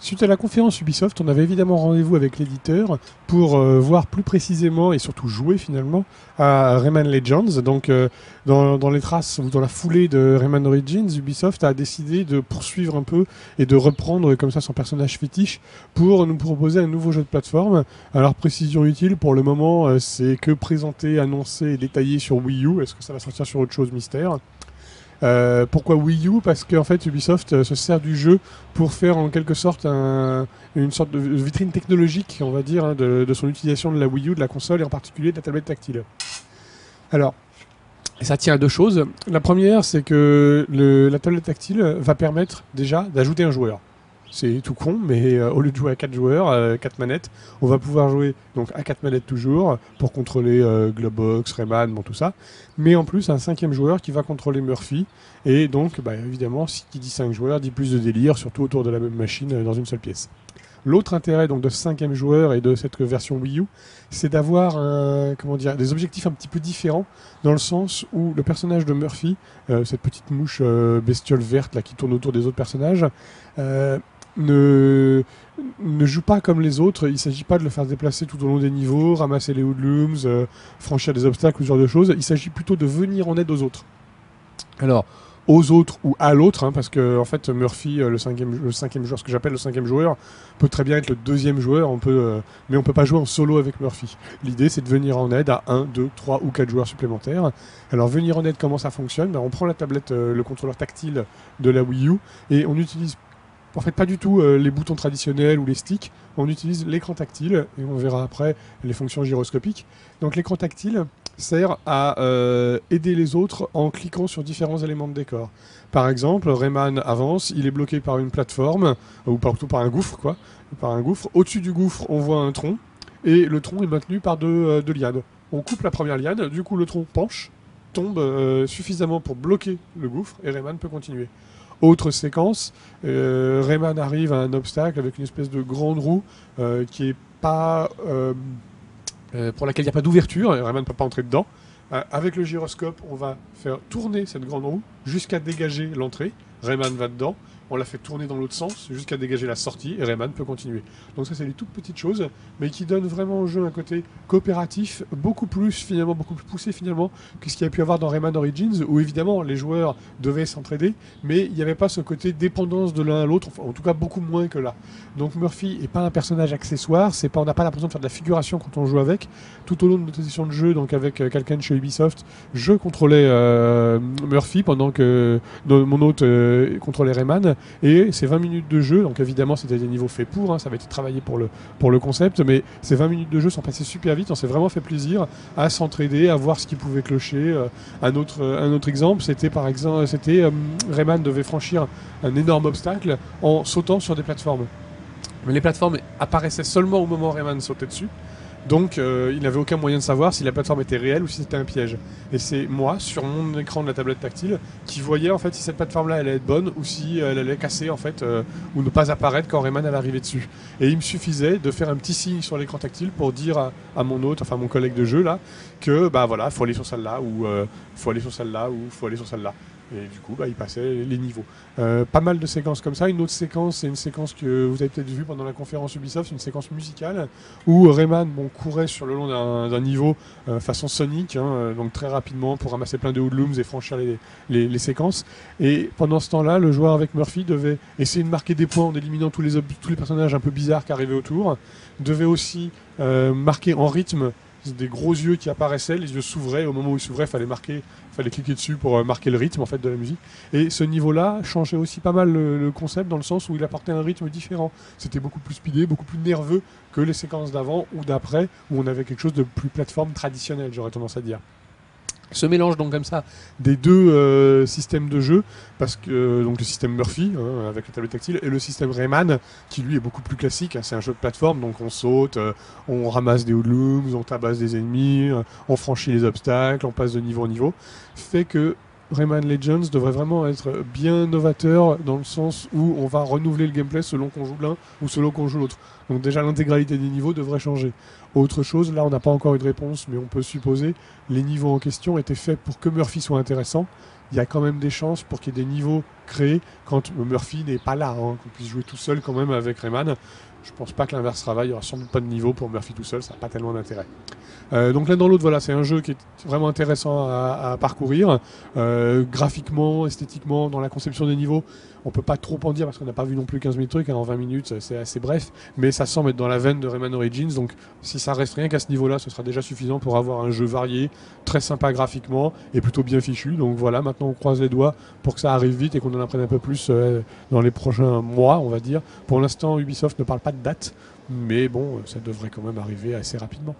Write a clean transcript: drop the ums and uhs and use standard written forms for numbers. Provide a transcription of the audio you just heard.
Suite à la conférence Ubisoft, on avait évidemment rendez-vous avec l'éditeur pour voir plus précisément et surtout jouer finalement à Rayman Legends. Donc dans les traces ou dans la foulée de Rayman Origins, Ubisoft a décidé de poursuivre un peu et de reprendre comme ça son personnage fétiche pour nous proposer un nouveau jeu de plateforme. Alors précision utile, pour le moment c'est que présenté, annoncé et détaillé sur Wii U. Est-ce que ça va sortir sur autre chose, mystère? Pourquoi Wii U? Parce qu'en fait Ubisoft se sert du jeu pour faire en quelque sorte une sorte de vitrine technologique, on va dire, hein, de son utilisation de la Wii U, de la console et en particulier de la tablette tactile. Alors, ça tient à deux choses. La première, c'est que la tablette tactile va permettre déjà d'ajouter un joueur. C'est tout con, mais au lieu de jouer à 4 joueurs, 4 manettes, on va pouvoir jouer donc à 4 manettes toujours pour contrôler Globox, Rayman, bon tout ça. Mais en plus, un 5e joueur qui va contrôler Murphy. Et donc, évidemment, qui dit 5 joueurs, dit plus de délire, surtout autour de la même machine dans une seule pièce. L'autre intérêt donc de ce 5e joueur et de cette version Wii U, c'est d'avoir des objectifs un petit peu différents, dans le sens où le personnage de Murphy, cette petite mouche bestiole verte là, qui tourne autour des autres personnages, ne joue pas comme les autres. Il ne s'agit pas de le faire déplacer tout au long des niveaux, ramasser les hoodlums, franchir des obstacles ou ce genre de choses. Il s'agit plutôt de venir en aide aux autres. Alors, aux autres ou à l'autre, hein, parce que en fait Murphy, le cinquième joueur, ce que j'appelle le 5e joueur, peut très bien être le 2e joueur, mais on peut pas jouer en solo avec Murphy. L'idée, c'est de venir en aide à 1, 2, 3 ou 4 joueurs supplémentaires. Alors venir en aide, comment ça fonctionne? On prend la tablette, le contrôleur tactile de la Wii U, et on utilise en fait pas du tout les boutons traditionnels ou les sticks, on utilise l'écran tactile, et on verra après les fonctions gyroscopiques. Donc l'écran tactile sert à aider les autres en cliquant sur différents éléments de décor. Par exemple, Rayman avance, il est bloqué par une plateforme, ou plutôt par un gouffre, quoi. Par un gouffre. Au-dessus du gouffre, on voit un tronc, et le tronc est maintenu par deux lianes. On coupe la première liane, du coup le tronc penche, tombe suffisamment pour bloquer le gouffre, et Rayman peut continuer. Autre séquence, Rayman arrive à un obstacle avec une espèce de grande roue qui est pas... pour laquelle il n'y a pas d'ouverture, et Rayman ne peut pas entrer dedans. Avec le gyroscope, on va faire tourner cette grande roue jusqu'à dégager l'entrée. Rayman va dedans. On la fait tourner dans l'autre sens jusqu'à dégager la sortie et Rayman peut continuer. Donc ça, c'est des toutes petites choses, mais qui donnent vraiment au jeu un côté coopératif, beaucoup plus poussé finalement que ce qu'il y a pu avoir dans Rayman Origins, où évidemment les joueurs devaient s'entraider, mais il n'y avait pas ce côté dépendance de l'un à l'autre, enfin, en tout cas beaucoup moins que là. Donc Murphy n'est pas un personnage accessoire, on n'a pas l'impression de faire de la figuration quand on joue avec. Tout au long de notre session de jeu, donc avec quelqu'un de chez Ubisoft, je contrôlais Murphy pendant que mon hôte contrôlait Rayman. Et c'est 20 minutes de jeu, donc évidemment c'était des niveaux faits pour, hein, ça va être travaillé pour le concept, mais ces 20 minutes de jeu sont passées super vite, on s'est vraiment fait plaisir à s'entraider, à voir ce qui pouvait clocher. Un autre exemple, c'était Rayman devait franchir un énorme obstacle en sautant sur des plateformes. Mais les plateformes apparaissaient seulement au moment où Rayman sautait dessus. Donc il n'avait aucun moyen de savoir si la plateforme était réelle ou si c'était un piège. Et c'est moi, sur mon écran de la tablette tactile, qui voyais en fait si cette plateforme-là allait être bonne ou si elle allait casser en fait, ou ne pas apparaître quand Rayman allait arriver dessus. Et il me suffisait de faire un petit signe sur l'écran tactile pour dire à mon hôte, enfin mon collègue de jeu là, que voilà, faut aller sur celle-là ou faut aller sur celle-là ou faut aller sur celle-là. Et du coup, il passait les niveaux. Pas mal de séquences comme ça. Une autre séquence, c'est une séquence que vous avez peut-être vue pendant la conférence Ubisoft, une séquence musicale, où Rayman courait sur le long d'un niveau façon Sonic, hein, donc très rapidement pour ramasser plein de hoodlums et franchir les séquences. Et pendant ce temps-là, le joueur avec Murphy devait essayer de marquer des points en éliminant tous les personnages un peu bizarres qui arrivaient autour, devait aussi marquer en rythme des gros yeux qui apparaissaient, les yeux s'ouvraient, au moment où ils s'ouvraient, fallait cliquer dessus pour marquer le rythme en fait de la musique. Et ce niveau-là changeait aussi pas mal le concept, dans le sens où il apportait un rythme différent. C'était beaucoup plus speedé, beaucoup plus nerveux que les séquences d'avant ou d'après, où on avait quelque chose de plus plateforme traditionnel, j'aurais tendance à dire. Ce mélange donc comme ça des deux systèmes de jeu, parce que donc le système Murphy avec la tablette tactile et le système Rayman qui lui est beaucoup plus classique, hein, c'est un jeu de plateforme, donc on saute, on ramasse des hoodlums, on tabasse des ennemis, on franchit les obstacles, on passe de niveau en niveau, fait que Rayman Legends devrait vraiment être bien novateur dans le sens où on va renouveler le gameplay selon qu'on joue l'un ou selon qu'on joue l'autre. Donc déjà l'intégralité des niveaux devrait changer. Autre chose, là on n'a pas encore eu de réponse, mais on peut supposer les niveaux en question étaient faits pour que Murphy soit intéressant. Il y a quand même des chances pour qu'il y ait des niveaux créer quand Murphy n'est pas là, hein, qu'on puisse jouer tout seul quand même avec Rayman. Je pense pas que l'inverse sera, il n'y aura sans doute pas de niveau pour Murphy tout seul, ça n'a pas tellement d'intérêt. Donc l'un dans l'autre, voilà, c'est un jeu qui est vraiment intéressant à parcourir. Graphiquement, esthétiquement, dans la conception des niveaux, on peut pas trop en dire parce qu'on n'a pas vu non plus 15 000 trucs, hein, en 20 minutes, c'est assez bref, mais ça semble être dans la veine de Rayman Origins, donc si ça reste rien qu'à ce niveau-là, ce sera déjà suffisant pour avoir un jeu varié, très sympa graphiquement et plutôt bien fichu. Donc voilà, maintenant on croise les doigts pour que ça arrive vite et qu'on en apprenne un peu plus dans les prochains mois, on va dire. Pour l'instant, Ubisoft ne parle pas de date, mais bon, ça devrait quand même arriver assez rapidement.